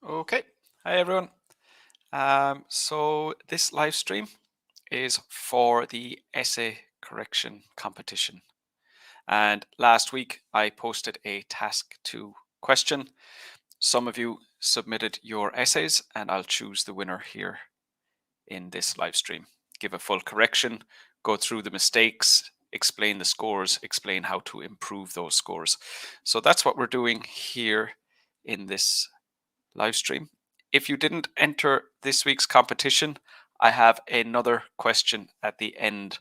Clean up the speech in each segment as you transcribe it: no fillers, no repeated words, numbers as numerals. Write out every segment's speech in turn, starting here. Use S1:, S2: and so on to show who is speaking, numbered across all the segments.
S1: Okay, hi everyone. So this live stream is for the essay correction competition. And last week I posted a task 2 question. Some of you submitted your essays and I'll choose the winner here in this live stream. Give a full correction, go through the mistakes, explain the scores, explain how to improve those scores. So that's what we're doing here in this live stream. If you didn't enter this week's competition, I have another question at the end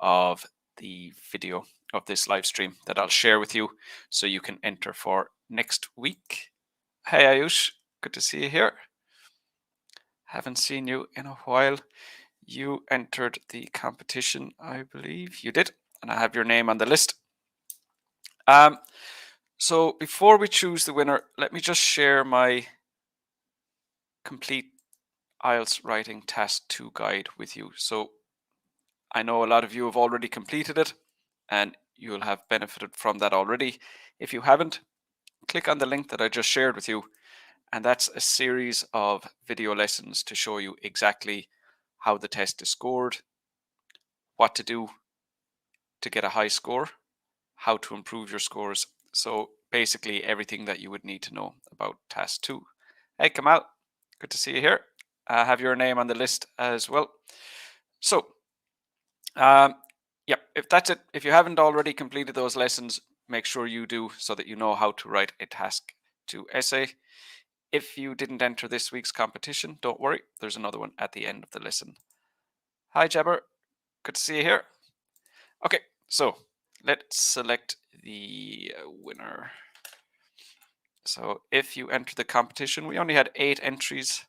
S1: of the video of this live stream that I'll share with you so you can enter for next week. Hey Ayush, good to see you here. Haven't seen you in a while. You entered the competition, I believe you did, and I have your name on the list. So before we choose the winner, let me just share my complete Ielts writing task 2 guide with you. So I know a lot of you have already completed it and you'll have benefited from that already. If you haven't, click on the link that I just shared with you, and that's a series of video lessons to show you exactly how the test is scored, what to do to get a high score, how to improve your scores. So basically everything that you would need to know about task 2. Hey Kamal, good to see you here. I have your name on the list as well. So yeah, if that's it, if you haven't already completed those lessons, make sure you do so that you know how to write a task 2 essay. If you didn't enter this week's competition, don't worry, there's another one at the end of the lesson. Hi Jabber, good to see you here. Okay, so let's select the winner. So if you enter the competition, we only had 8 entrants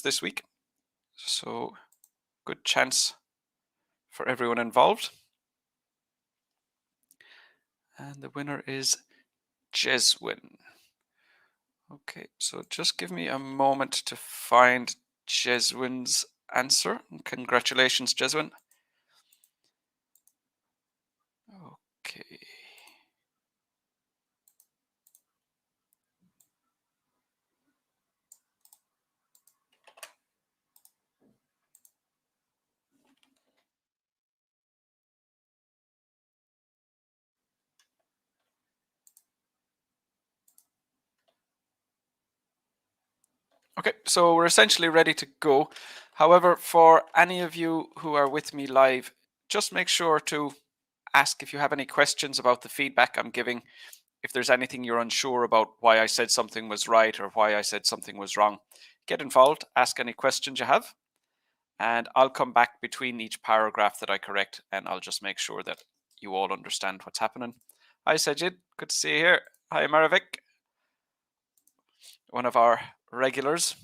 S1: this week, so good chance for everyone involved. And the winner is Jeswin. Okay, so just give me a moment to find Jeswin's answer. Congratulations, Jeswin. Okay. Okay, so we're essentially ready to go. However, for any of you who are with me live, just make sure to ask if you have any questions about the feedback I'm giving. If there's anything you're unsure about why I said something was right or why I said something was wrong, get involved, ask any questions you have, and I'll come back between each paragraph that I correct and I'll just make sure that you all understand what's happening. Hi Sajid, good to see you here. Hi Maravik, one of our regulars.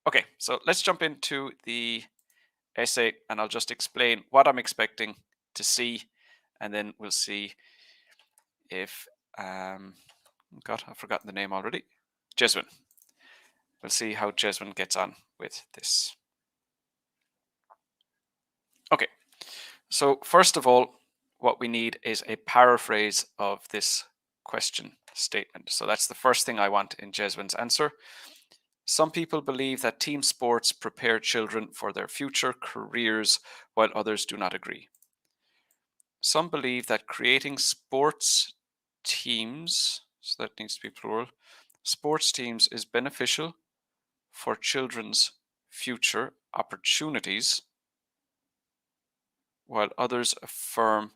S1: Okay, so let's jump into the essay and I'll just explain what I'm expecting to see, and then we'll see if God, I've forgotten the name already. Jeswin. We'll see how Jeswin gets on with this. Okay, so first of all, what we need is a paraphrase of this question statement. So that's the first thing I want in Jeswin's answer. Some people believe that team sports prepare children for their future careers, while others do not agree. Some believe that creating sports teams, so that needs to be plural, sports teams is beneficial for children's future opportunities, while others affirm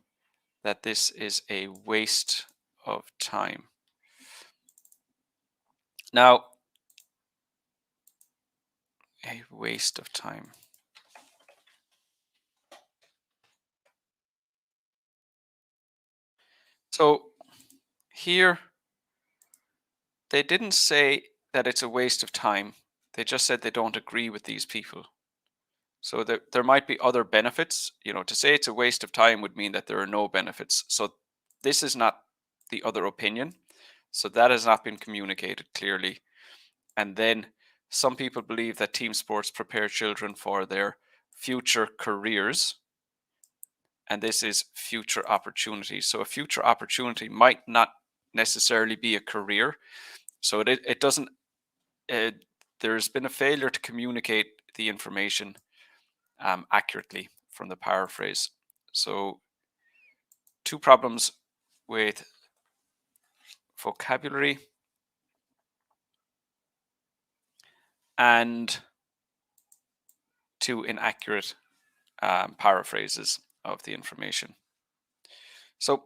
S1: that this is a waste of time. Now, a waste of time. So here, they didn't say that it's a waste of time. They just said they don't agree with these people. So there might be other benefits. You know, to say it's a waste of time would mean that there are no benefits. So this is not the other opinion. So that has not been communicated clearly. And then some people believe that team sports prepare children for their future careers. And this is future opportunities. So a future opportunity might not necessarily be a career. So it doesn't there's been a failure to communicate the information accurately from the paraphrase. So 2 problems with vocabulary and 2 inaccurate paraphrases of the information. So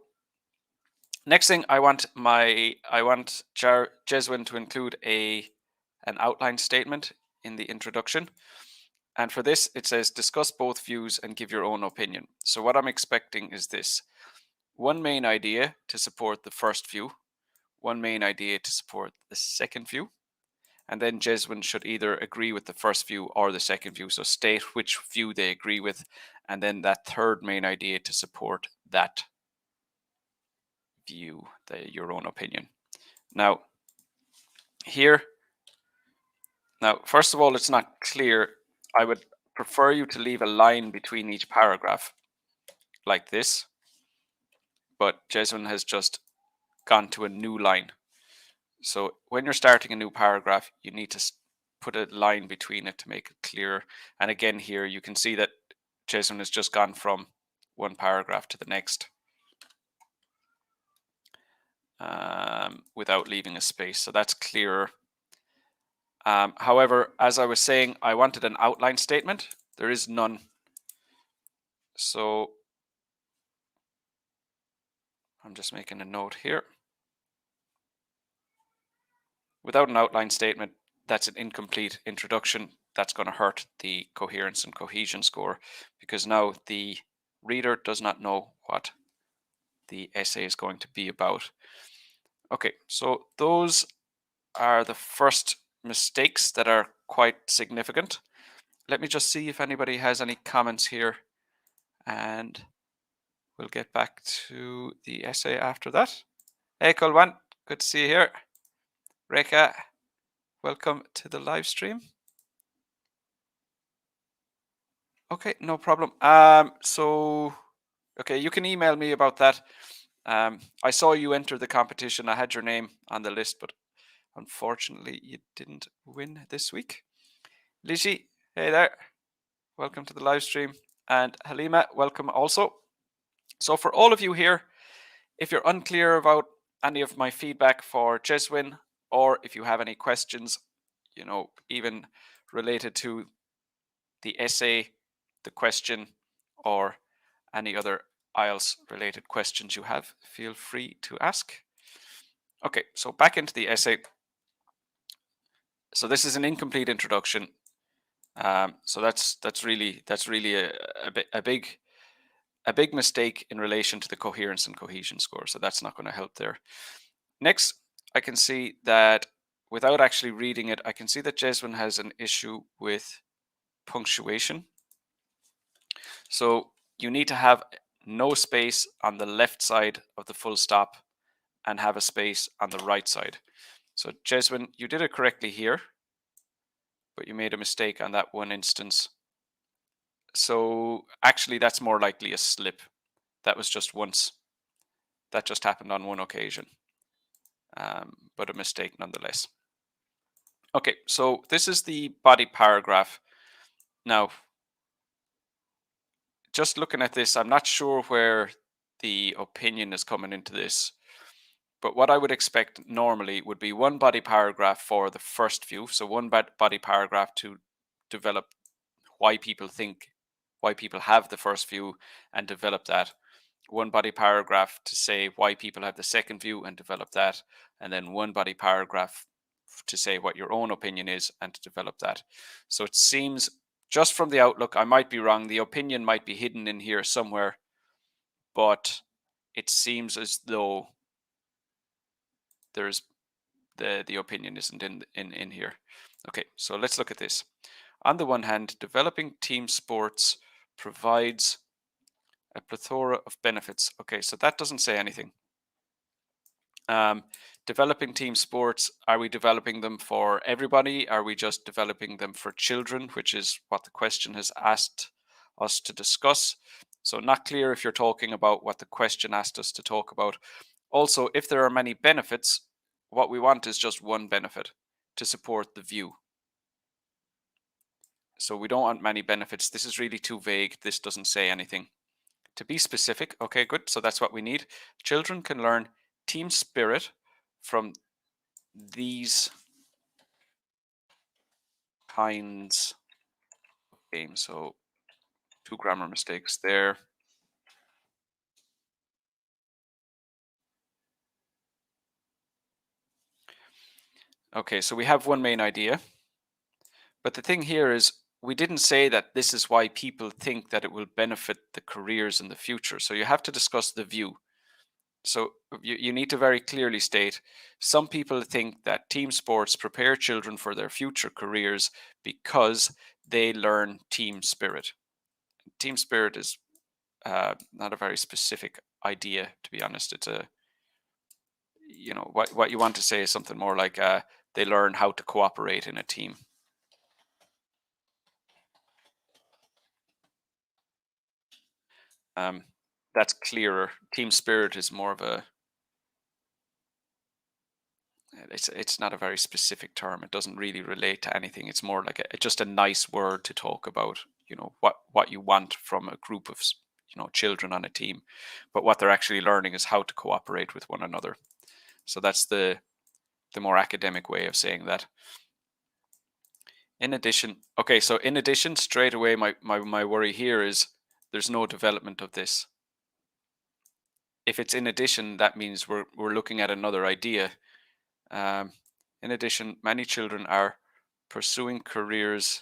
S1: next thing, I want Jeswin to include an outline statement in the introduction. And for this, it says, discuss both views and give your own opinion. So what I'm expecting is this: one main idea to support the first view, one main idea to support the second view, and then Jeswin should either agree with the first view or the second view. So state which view they agree with, and then that third main idea to support that view, your own opinion. Now, first of all, it's not clear. I would prefer you to leave a line between each paragraph like this, but Jeswin has just gone to a new line. So when you're starting a new paragraph, you need to put a line between it to make it clearer. And again, here you can see that Jeswin has just gone from one paragraph to the next without leaving a space. So that's clearer. However, as I was saying, I wanted an outline statement. There is none. So I'm just making a note here. Without an outline statement, that's an incomplete introduction. That's going to hurt the coherence and cohesion score, because now the reader does not know what the essay is going to be about. Okay, so those are the first mistakes that are quite significant. Let me just see if anybody has any comments here, and we'll get back to the essay after that. Hey, Kulwan, good to see you here. Rekha, welcome to the live stream. Okay, no problem. Okay, you can email me about that. I saw you enter the competition. I had your name on the list, but unfortunately, you didn't win this week. Lishi, hey there. Welcome to the live stream. And Halima, welcome also. So for all of you here, if you're unclear about any of my feedback for Jeswin, or if you have any questions, even related to the essay, the question, or any other IELTS related questions you have, feel free to ask. Okay, so back into the essay. So this is an incomplete introduction. So that's really a big mistake in relation to the coherence and cohesion score. So that's not going to help there. Next, I can see that without actually reading it, I can see that Jeswin has an issue with punctuation. So you need to have no space on the left side of the full stop and have a space on the right side. So Jeswin, you did it correctly here, but you made a mistake on that one instance. So actually that's more likely a slip. That was just once. That just happened on one occasion, but a mistake nonetheless. Okay, so this is the body paragraph. Now, just looking at this, I'm not sure where the opinion is coming into this, but what I would expect normally would be one body paragraph for the first view. So one body paragraph to develop why people have the first view and develop that. One body paragraph to say why people have the second view and develop that. And then one body paragraph to say what your own opinion is and to develop that. So it seems, just from the outlook, I might be wrong, the opinion might be hidden in here somewhere, but it seems as though there's the opinion isn't in here. Okay, so let's look at this. On the one hand, developing team sports provides a plethora of benefits. Okay, so that doesn't say anything. Developing team sports, are we developing them for everybody? Are we just developing them for children, which is what the question has asked us to discuss? So not clear if you're talking about what the question asked us to talk about. Also, if there are many benefits, what we want is just one benefit. to support the view. So we don't want many benefits. This is really too vague. This doesn't say anything. To be specific, okay, good. So that's what we need. Children can learn team spirit from these kinds of games. So 2 grammar mistakes there. Okay, so we have one main idea. But the thing here is, we didn't say that this is why people think that it will benefit the careers in the future. So you have to discuss the view. So you need to very clearly state, some people think that team sports prepare children for their future careers because they learn team spirit. Team spirit is not a very specific idea, to be honest. It's a, what you want to say is something more like they learn how to cooperate in a team. That's clearer. Team spirit is more of a, it's not a very specific term. It doesn't really relate to anything. It's more like just a nice word to talk about, what you want from a group of, children on a team. But what they're actually learning is how to cooperate with one another. So that's the more academic way of saying that. In addition, straight away, my worry here is there's no development of this. If it's in addition, that means we're looking at another idea. In addition, many children are pursuing careers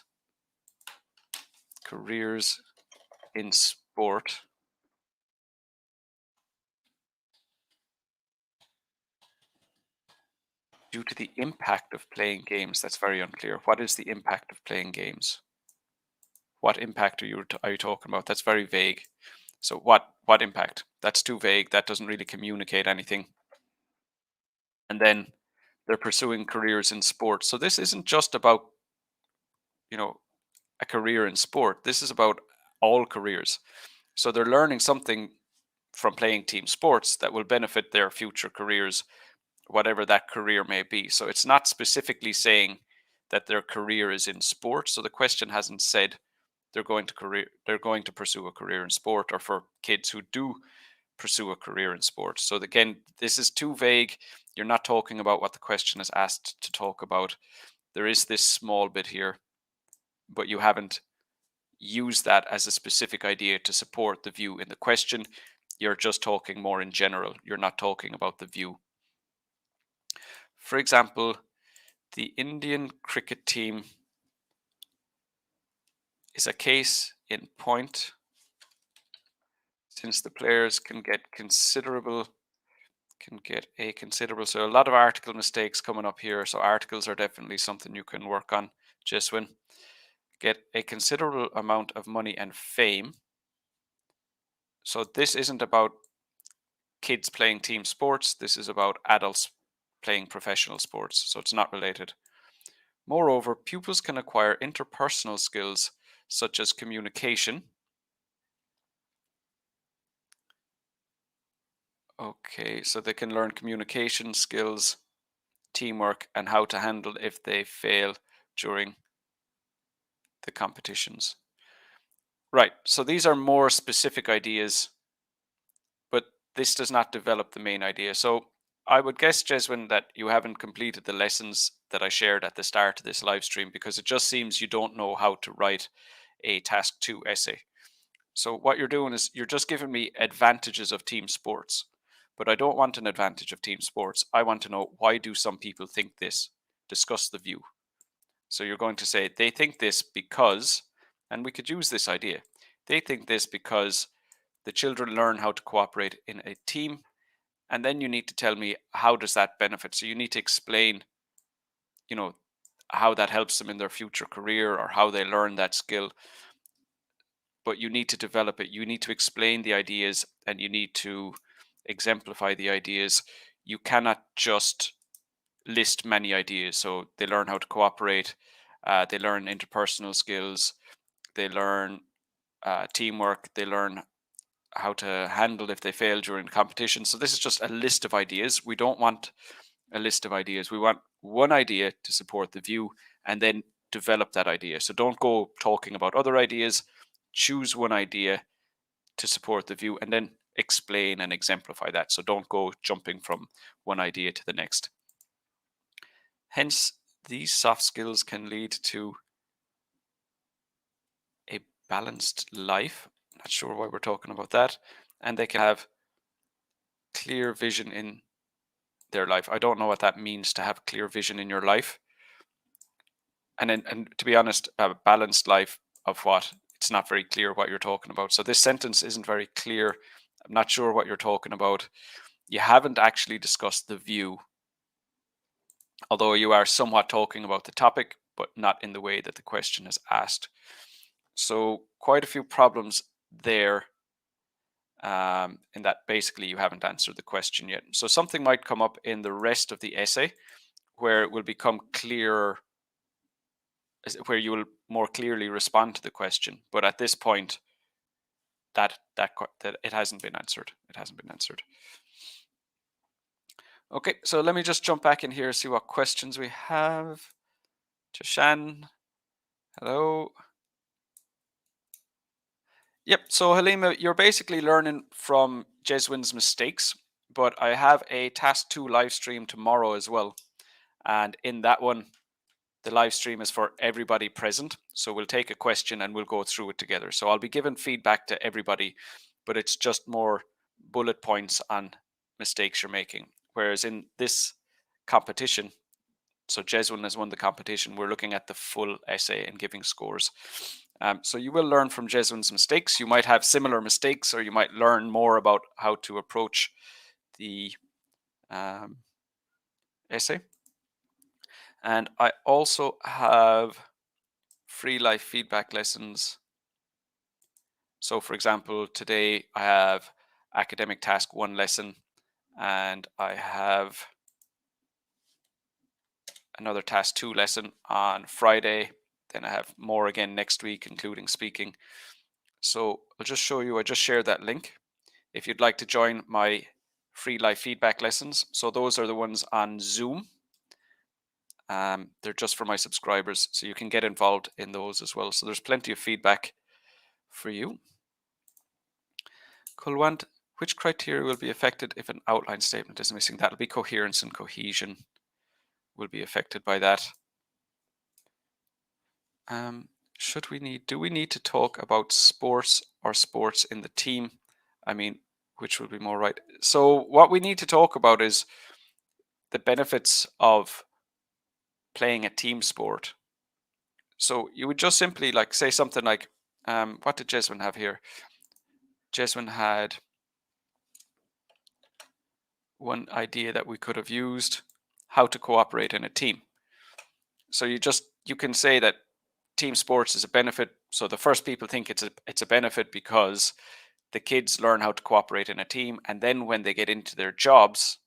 S1: in sport due to the impact of playing games. That's very unclear. What is the impact of playing games? What impact are you talking about? That's very vague. So what impact? That's too vague. That doesn't really communicate anything. And then they're pursuing careers in sport. So this isn't just about, a career in sport. This is about all careers. So they're learning something from playing team sports that will benefit their future careers, whatever that career may be. So it's not specifically saying that their career is in sport. So the question hasn't said they're going to pursue a career in sport, or for kids who do pursue a career in sport. So again, this is too vague. You're not talking about what the question is asked to talk about. There is this small bit here, but you haven't used that as a specific idea to support the view in the question. You're just talking more in general. You're not talking about the view. For example, the Indian cricket team is a case in point, since the players can get a considerable. So a lot of article mistakes coming up here. So articles are definitely something you can work on, Jeswin. Get a considerable amount of money and fame. So this isn't about kids playing team sports. This is about adults playing professional sports. So it's not related. Moreover, pupils can acquire interpersonal skills such as communication. Okay, so they can learn communication skills, teamwork, and how to handle if they fail during the competitions. Right, so these are more specific ideas, but this does not develop the main idea. So I would guess, Jeswin, that you haven't completed the lessons that I shared at the start of this live stream, because it just seems you don't know how to write a task 2 essay. So what you're doing is you're just giving me advantages of team sports, but I don't want an advantage of team sports. I want to know, why do some people think this? Discuss the view. So you're going to say they think this because, and we could use this idea. They think this because the children learn how to cooperate in a team, and then you need to tell me, how does that benefit? So you need to explain, how that helps them in their future career, or how they learn that skill. But you need to develop it. You need to explain the ideas, and you need to exemplify the ideas. You cannot just list many ideas. So they learn how to cooperate, they learn interpersonal skills, they learn teamwork, they learn how to handle if they fail during competition. So this is just a list of ideas. We don't want a list of ideas. We want one idea to support the view and then develop that idea. So don't go talking about other ideas. Choose one idea to support the view and then explain and exemplify that. So don't go jumping from one idea to the next. Hence, these soft skills can lead to a balanced life. Not sure why we're talking about that. And they can have clear vision in their life. I don't know what that means to have clear vision in your life. And to be honest, a balanced life of what? It's not very clear what you're talking about. So this sentence isn't very clear. I'm not sure what you're talking about. You haven't actually discussed the view, although you are somewhat talking about the topic, but not in the way that the question is asked. So quite a few problems there, in that basically you haven't answered the question yet. So something might come up in the rest of the essay where it will become clearer, where you will more clearly respond to the question. But at this point, that it hasn't been answered. It hasn't been answered. Okay, so let me just jump back in here, see what questions we have. Jashan, hello. Yep, so Halima, you're basically learning from Jeswin's mistakes, but I have a task 2 live stream tomorrow as well. And in that one, the live stream is for everybody present. So we'll take a question and we'll go through it together. So I'll be giving feedback to everybody, but it's just more bullet points on mistakes you're making. Whereas in this competition, so Jeswin has won the competition, we're looking at the full essay and giving scores. So you will learn from Jeswin's mistakes. You might have similar mistakes, or you might learn more about how to approach the essay. And I also have free life feedback lessons. So for example, today I have academic task 1 lesson, and I have another task 2 lesson on Friday. Then I have more again next week, including speaking. So I'll just show you, I just shared that link. If you'd like to join my free life feedback lessons. So those are the ones on Zoom. They're just for my subscribers, so you can get involved in those as well. So there's plenty of feedback for you. Kulwant, which criteria will be affected if an outline statement is missing? That'll be coherence and cohesion will be affected by that. Do we need to talk about sports or sports in the team? I mean, which would be more right? So what we need to talk about is the benefits of playing a team sport. So you would just simply like say something like, what did Jeswin have here? Jeswin had one idea that we could have used, how to cooperate in a team. So you can say that team sports is a benefit. So the first people think it's a benefit because the kids learn how to cooperate in a team, and then when they get into their jobs,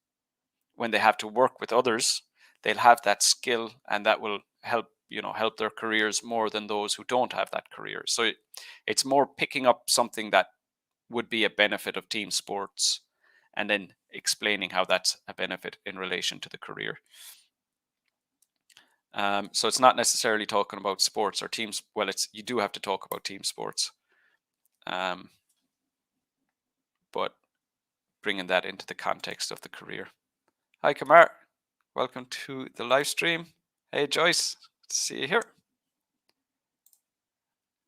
S1: when they have to work with others, they'll have that skill, and that will help their careers more than those who don't have that career. So it's more picking up something that would be a benefit of team sports and then explaining how that's a benefit in relation to the career. So it's not necessarily talking about sports or teams. Well, you do have to talk about team sports, but bringing that into the context of the career. Hi, Kamar. Welcome to the live stream. Hey, Joyce. Good to see you here.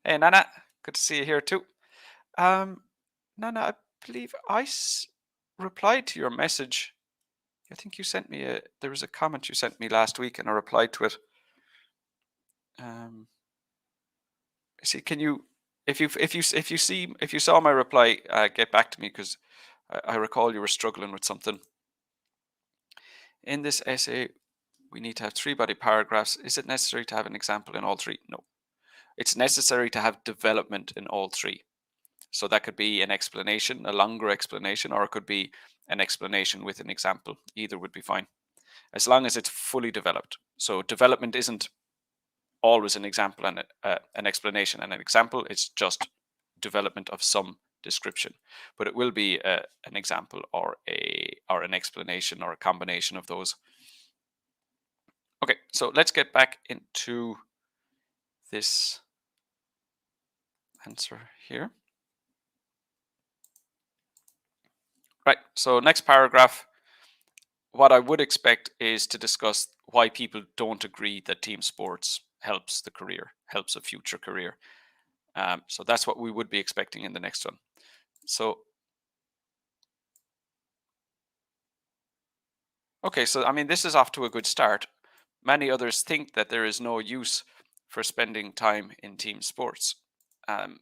S1: Hey, Nana. Good to see you here too. Nana, I believe I replied to your message. I think you sent me there was a comment you sent me last week, and I replied to it. See, can you, if you saw my reply, get back to me, because I recall you were struggling with something. In this essay, we need to have 3 body paragraphs. Is it necessary to have an example in all 3? No. It's necessary to have development in all 3. So that could be an explanation, a longer explanation, or it could be an explanation with an example. Either would be fine, as long as it's fully developed. So development isn't always an example and an explanation and an example. It's just development of some description, but it will be an example or an explanation or a combination of those. Okay, so let's get back into this answer here. Right, so next paragraph, what I would expect is to discuss why people don't agree that team sports helps the career, helps a future career. So that's what we would be expecting in the next one. So, okay, so I mean, this is off to a good start. Many others think that there is no use for spending time in team sports. Um,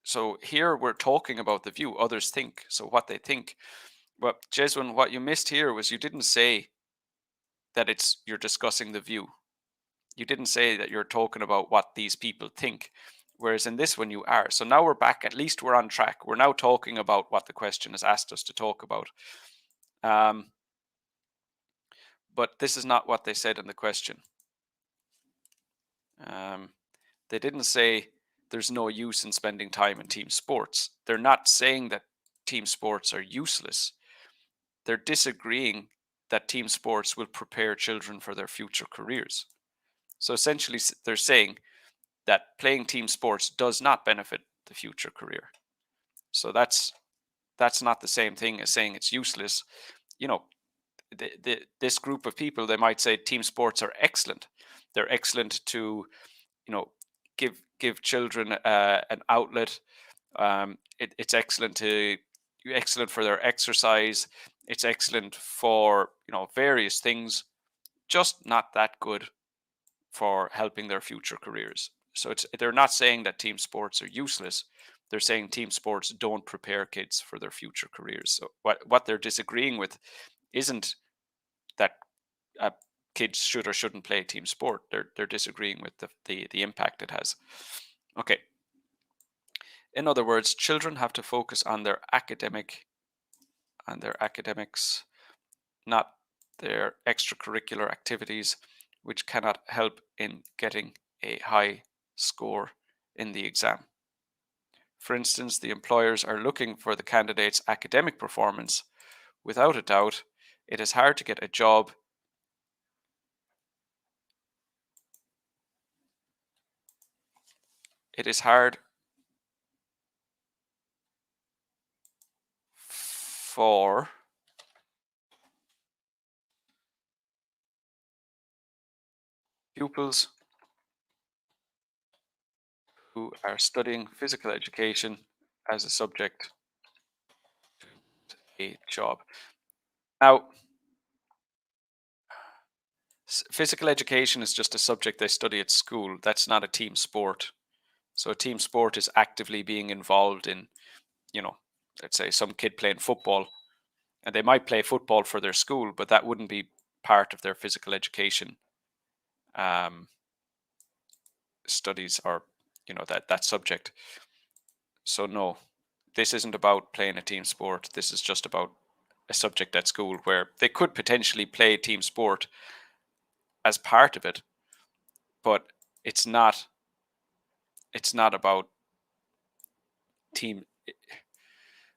S1: so here we're talking about the view others think, so what they think. But Jeswin, what you missed here was you didn't say that you're discussing the view. You didn't say that you're talking about what these people think. Whereas in this one you are. So now we're back, at least we're on track. We're now talking about what the question has asked us to talk about. But this is not what they said in the question. They didn't say there's no use in spending time in team sports. They're not saying that team sports are useless. They're disagreeing that team sports will prepare children for their future careers. So essentially, they're saying that playing team sports does not benefit the future career. So that's not the same thing as saying it's useless. You know, this group of people, they might say team sports are excellent. They're excellent to, you know, give children an outlet. It's excellent for their exercise. It's excellent for various things. Just not that good for helping their future careers. So they're not saying that team sports are useless. They're saying team sports don't prepare kids for their future careers. So what they're disagreeing with isn't that kids should or shouldn't play team sport. They're disagreeing with the impact it has. Okay. In other words, children have to focus on their academics, not their extracurricular activities, which cannot help in getting a high score in the exam. For instance, the employers are looking for the candidate's academic performance. Without a doubt, it is hard to get a job. It is hard for pupils who are studying physical education as a subject to a job. Now, physical education is just a subject they study at school. That's not a team sport. So a team sport is actively being involved in, let's say some kid playing football, and they might play football for their school, but that wouldn't be part of their physical education studies, or that subject. So no, this isn't about playing a team sport. This is just about a subject at school where they could potentially play team sport as part of it, but it's not about team.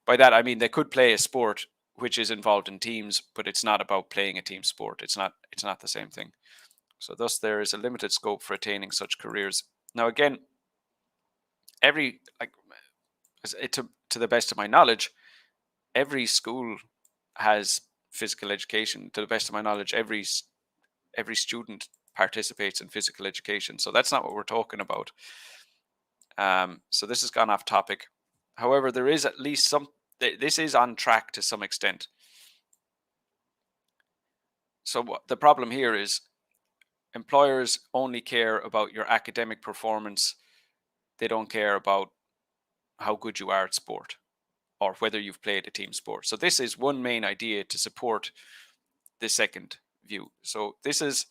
S1: By that I mean they could play a sport which is involved in teams, but it's not about playing a team sport. It's not the same thing. So thus there is a limited scope for attaining such careers. Now again, every to the best of my knowledge, every school has physical education. To the best of my knowledge, every student participates in physical education. So that's not what we're talking about. So this has gone off topic. However, there is at least some. This is on track to some extent. So what the problem here is, employers only care about your academic performance. They don't care about how good you are at sport or whether you've played a team sport. So this is one main idea to support the second view. So this has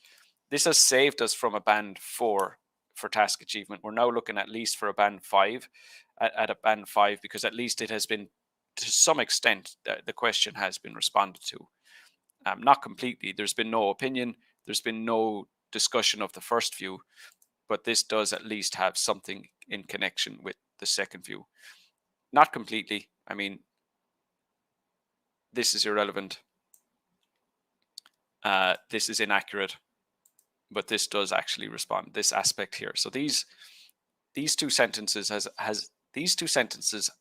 S1: saved us from a band 4 for task achievement. We're now looking at least for a band 5, at a band 5, because at least it has been, to some extent, the question has been responded to. Not completely. There's been no opinion. There's been no discussion of the first view, but this does at least have something in connection with the second view. Not completely. I mean, this is irrelevant. This is inaccurate. but this does actually respond, this aspect here. So these two sentences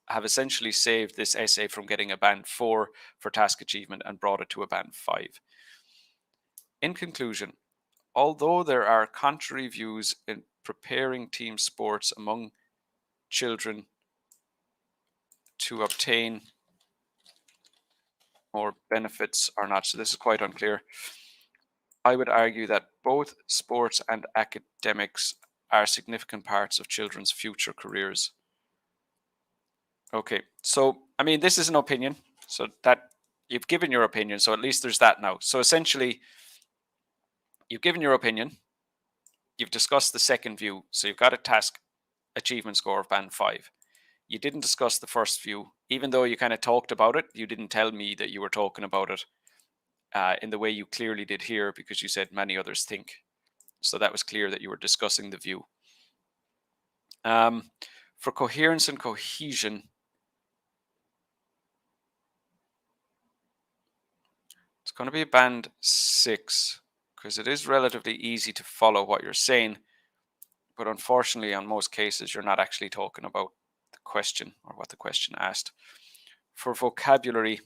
S1: have essentially saved this essay from getting a band 4 for task achievement and brought it to a band 5. In conclusion, although there are contrary views in preparing team sports among children to obtain more benefits or not, so this is quite unclear, I would argue that both sports and academics are significant parts of children's future careers. Okay, so I mean, this is an opinion, so that you've given your opinion, so at least there's that now. So essentially, you've given your opinion, you've discussed the second view, so you've got a task achievement score of band 5. You didn't discuss the first view, even though you kind of talked about it. You didn't tell me that you were talking about it in the way you clearly did here, because you said many others think. So that was clear that you were discussing the view. For coherence and cohesion, it's going to be a band 6, because it is relatively easy to follow what you're saying. But unfortunately, on most cases, you're not actually talking about the question or what the question asked. For vocabulary,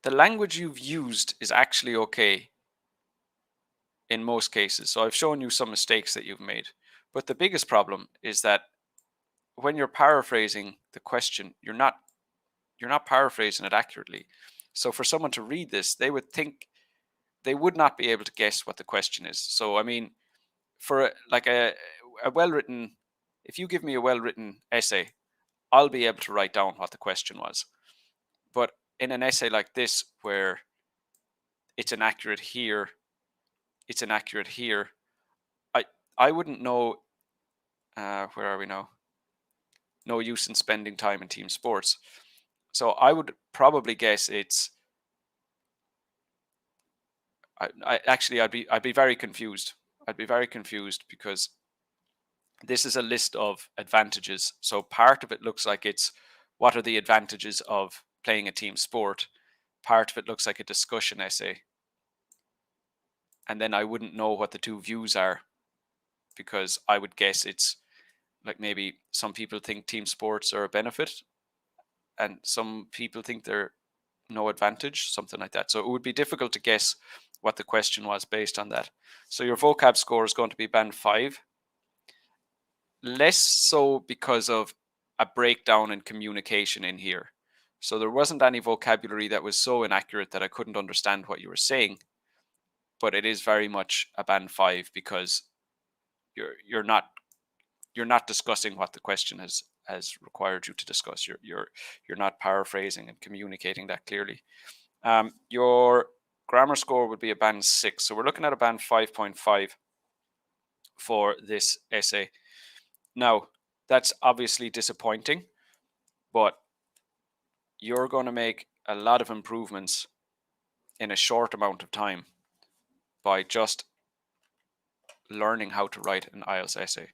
S1: the language you've used is actually okay in most cases. So I've shown you some mistakes that you've made. But the biggest problem is that when you're paraphrasing the question, you're not paraphrasing it accurately. So for someone to read this, they would not be able to guess what the question is. So I mean, for a well-written, if you give me a well-written essay, I'll be able to write down what the question was. But in an essay like this, where it's inaccurate here, I wouldn't know. Where are we now? No use in spending time in team sports. So I would probably guess it's. I'd be very confused. I'd be very confused because this is a list of advantages. So part of it looks like it's what are the advantages of playing a team sport. Part of it looks like a discussion essay. And then I wouldn't know what the two views are, because I would guess it's like maybe some people think team sports are a benefit and some people think they're no advantage, something like that. So it would be difficult to guess what the question was based on that. So your vocab score is going to be band 5. Less so because of a breakdown in communication in here. So there wasn't any vocabulary that was so inaccurate that I couldn't understand what you were saying. But it is very much a band 5 because you're not discussing what the question has required you to discuss. You're not paraphrasing and communicating that clearly. Your grammar score would be a band 6. So we're looking at a band 5.5 for this essay. Now, that's obviously disappointing, but you're going to make a lot of improvements in a short amount of time by just learning how to write an IELTS essay.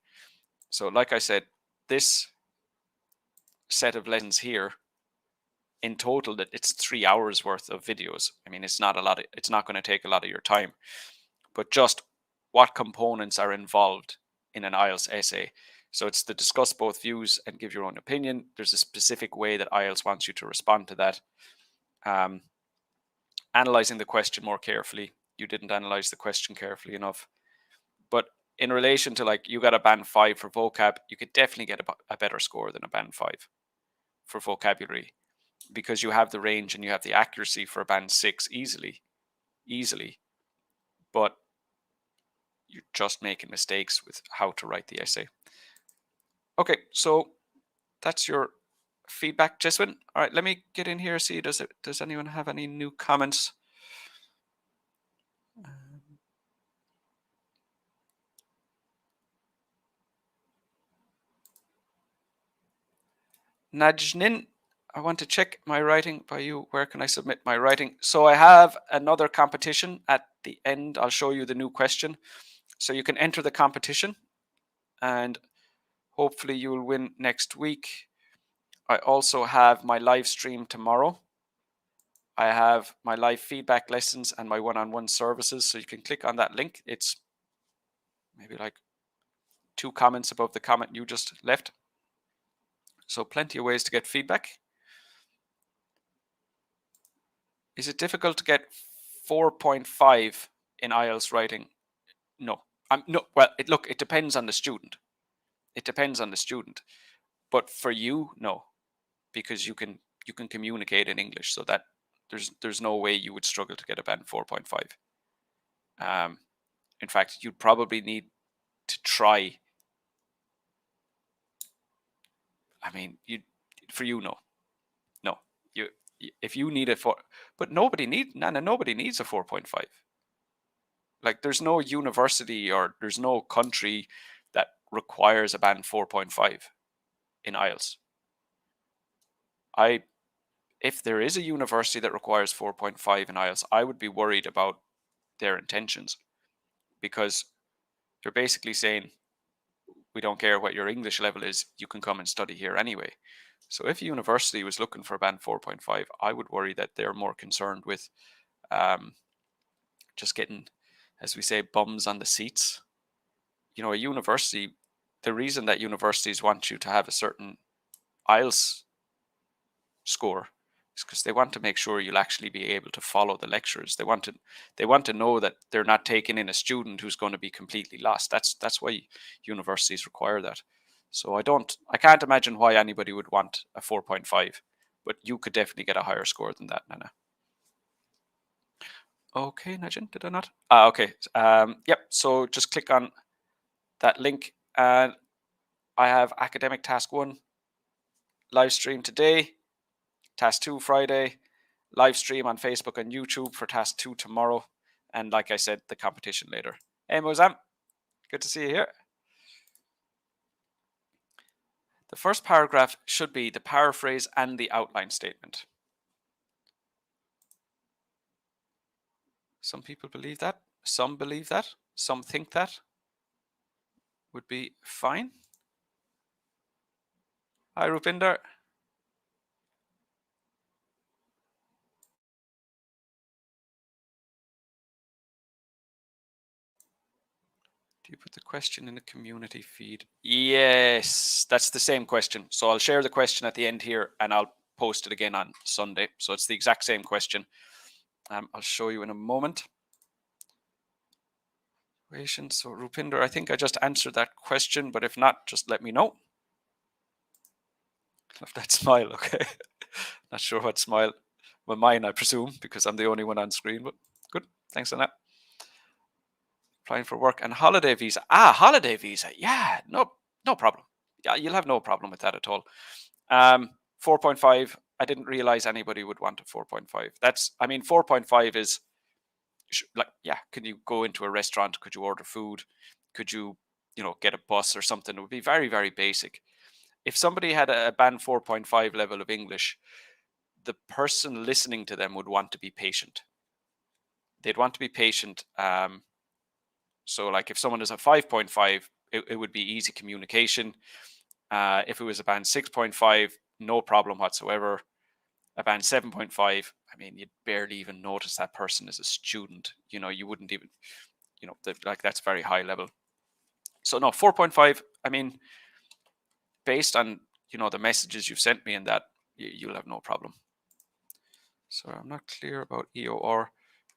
S1: So like I said, this set of lessons here, in total, that it's 3 hours worth of videos. I mean, it's not going to take a lot of your time, but just what components are involved in an IELTS essay. So it's to discuss both views and give your own opinion. There's a specific way that IELTS wants you to respond to that. Analyzing the question more carefully. You didn't analyze the question carefully enough. But in relation to, like, you got a band 5 for vocab, you could definitely get a better score than a band 5 for vocabulary, because you have the range and you have the accuracy for a band 6 easily. But you're just making mistakes with how to write the essay. Okay, so that's your feedback, Jeswin. All right, let me get in here, see, does anyone have any new comments? Najnin, I want to check my writing by you. Where can I submit my writing? So I have another competition at the end. I'll show you the new question. So you can enter the competition and hopefully you will win next week. I also have my live stream tomorrow. I have my live feedback lessons and my one-on-one services. So you can click on that link. It's maybe like 2 comments above the comment you just left. So plenty of ways to get feedback. Is it difficult to get 4.5 in IELTS writing? No. No. Well, it depends on the student. It depends on the student. But for you, no, because you can communicate in English, so that there's no way you would struggle to get a band 4.5. In fact, you'd probably need to try. I mean, no. If you need a 4, but nobody needs a 4.5. Like, there's no university or there's no country that requires a band 4.5 in IELTS. If there is a university that requires 4.5 in IELTS, I would be worried about their intentions, because they're basically saying, we don't care what your English level is, you can come and study here anyway. So if a university was looking for a band 4.5, I would worry that they're more concerned with just getting, as we say, bums on the seats. You know, a university, the reason that universities want you to have a certain IELTS score is because they want to make sure you'll actually be able to follow the lectures. They want to know that they're not taking in a student who's going to be completely lost. That's why universities require that. So I can't imagine why anybody would want a 4.5, but you could definitely get a higher score than that, Nana. Okay, Najin, did I not? Okay. Yep. So just click on that link, and I have academic task 1 live stream today, task 2 Friday, live stream on Facebook and YouTube for task 2 tomorrow, and like I said, the competition later. Hey Mozam, good to see you here. The first paragraph should be the paraphrase and the outline statement. Some people believe that, some believe that, some think that would be fine. Hi Rupinder. Do you put the question in the community feed? Yes, that's the same question. So I'll share the question at the end here, and I'll post it again on Sunday. So it's the exact same question. I'll show you in a moment. So Rupinder, I think I just answered that question, but if not, just let me know. Love that smile, okay. Not sure what smile. Well, mine, I presume, because I'm the only one on screen, but good. Thanks on that. Applying for work and holiday visa. Holiday visa. Yeah, no problem. Yeah, you'll have no problem with that at all. 4.5. I didn't realize anybody would want a 4.5. 4.5 is like, yeah, can you go into a restaurant? Could you order food? Could you, get a bus or something? It would be very, very basic. If somebody had a band 4.5 level of English, the person listening to them would want to be patient. They'd want to be patient. So like if someone is a 5.5, it would be easy communication. If it was a band 6.5, no problem whatsoever. A band 7.5, I mean, you'd barely even notice that person is a student. You wouldn't even, that's very high level. So no, 4.5, I mean, based on, the messages you've sent me and that, you'll have no problem. So I'm not clear about EOR.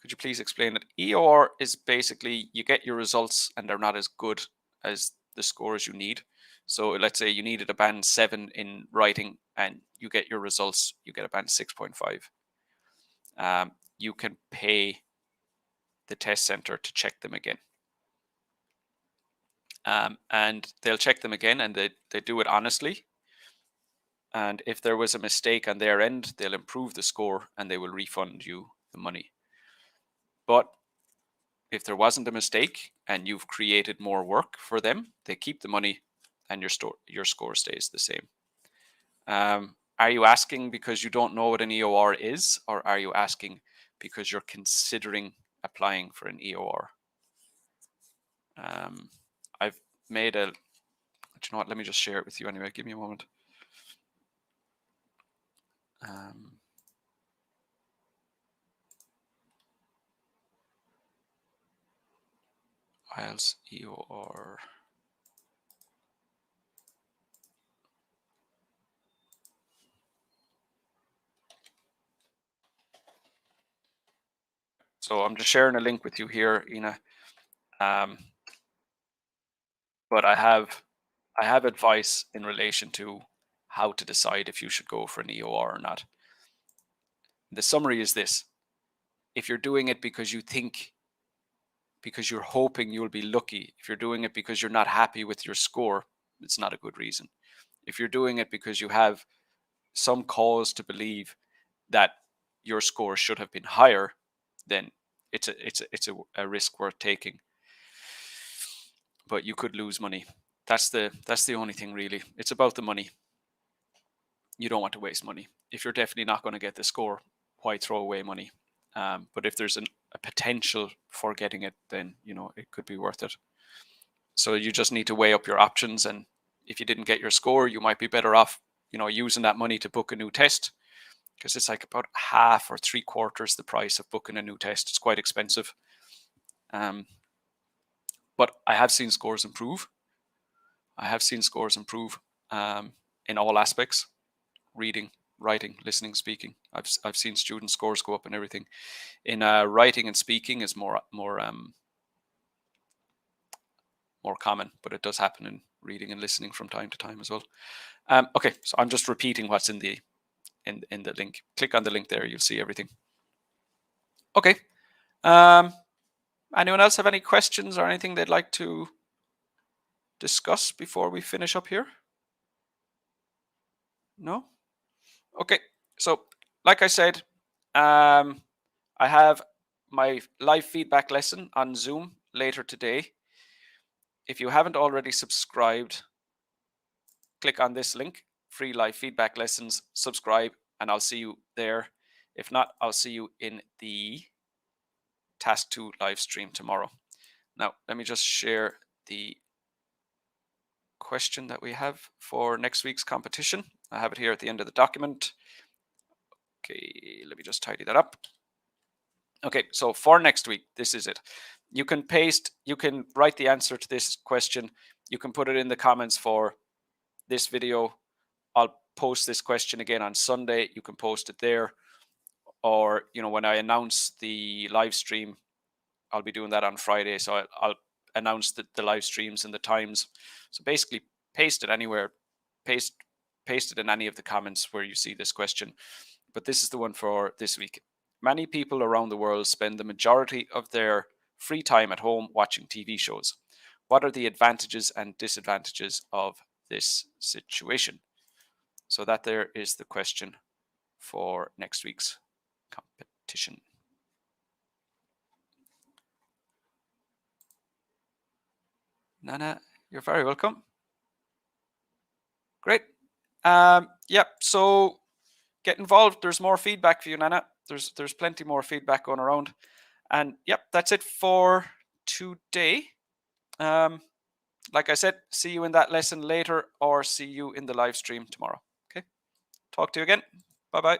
S1: Could you please explain it? EOR is basically you get your results and they're not as good as the scores you need. So let's say you needed a band 7 in writing and you get your results, you get a band 6.5. You can pay the test center to check them again. And they'll check them again, and they do it honestly. And if there was a mistake on their end, they'll improve the score and they will refund you the money. But if there wasn't a mistake and you've created more work for them, they keep the money and your score stays the same. Are you asking because you don't know what an EOR is, or are you asking because you're considering applying for an EOR? I've made a, do you know what, let me just share it with you anyway. Give me a moment. Ielts EOR. So I'm just sharing a link with you here, Ina. But I have advice in relation to how to decide if you should go for an EOR or not. The summary is this: if you're doing it because you're hoping you'll be lucky, if you're doing it because you're not happy with your score, it's not a good reason. If you're doing it because you have some cause to believe that your score should have been higher, then it's a risk worth taking. But you could lose money. That's the only thing really. It's about the money. You don't want to waste money. If you're definitely not going to get the score, why throw away money? But if there's a potential for getting it, then it could be worth it. So you just need to weigh up your options, and if you didn't get your score, you might be better off using that money to book a new test, because it's like about half or 3/4 the price of booking a new test. It's quite expensive. But I have seen scores improve. In all aspects: reading, writing, listening, speaking. I've seen student scores go up and everything. In writing and speaking is more common, but it does happen in reading and listening from time to time as well. Okay, so I'm just repeating what's in the link. Click on the link there, you'll see everything. Okay. Anyone else have any questions or anything they'd like to discuss before we finish up here? No? Okay. So, like I said, I have my live feedback lesson on Zoom later today. If you haven't already subscribed, click on this link, free live feedback lessons, subscribe, and I'll see you there. If not, I'll see you in the Task 2 live stream tomorrow. Now, let me just share the question that we have for next week's competition. I have it here at the end of the document. Okay, let me just tidy that up. Okay, so for next week, this is it. You can write the answer to this question. You can put it in the comments for this video. I'll post this question again on Sunday. You can post it there. Or, when I announce the live stream, I'll be doing that on Friday. So I'll announce the live streams and the times. So basically, paste it anywhere. Paste it in any of the comments where you see this question. But this is the one for this week. Many people around the world spend the majority of their free time at home watching TV shows. What are the advantages and disadvantages of this situation? So that there is the question for next week's competition. Nana, you're very welcome. Great. Yep. So get involved. There's more feedback for you, Nana. There's plenty more feedback going around. And yep, that's it for today. Like I said, see you in that lesson later, or see you in the live stream tomorrow. Okay. Talk to you again. Bye-bye.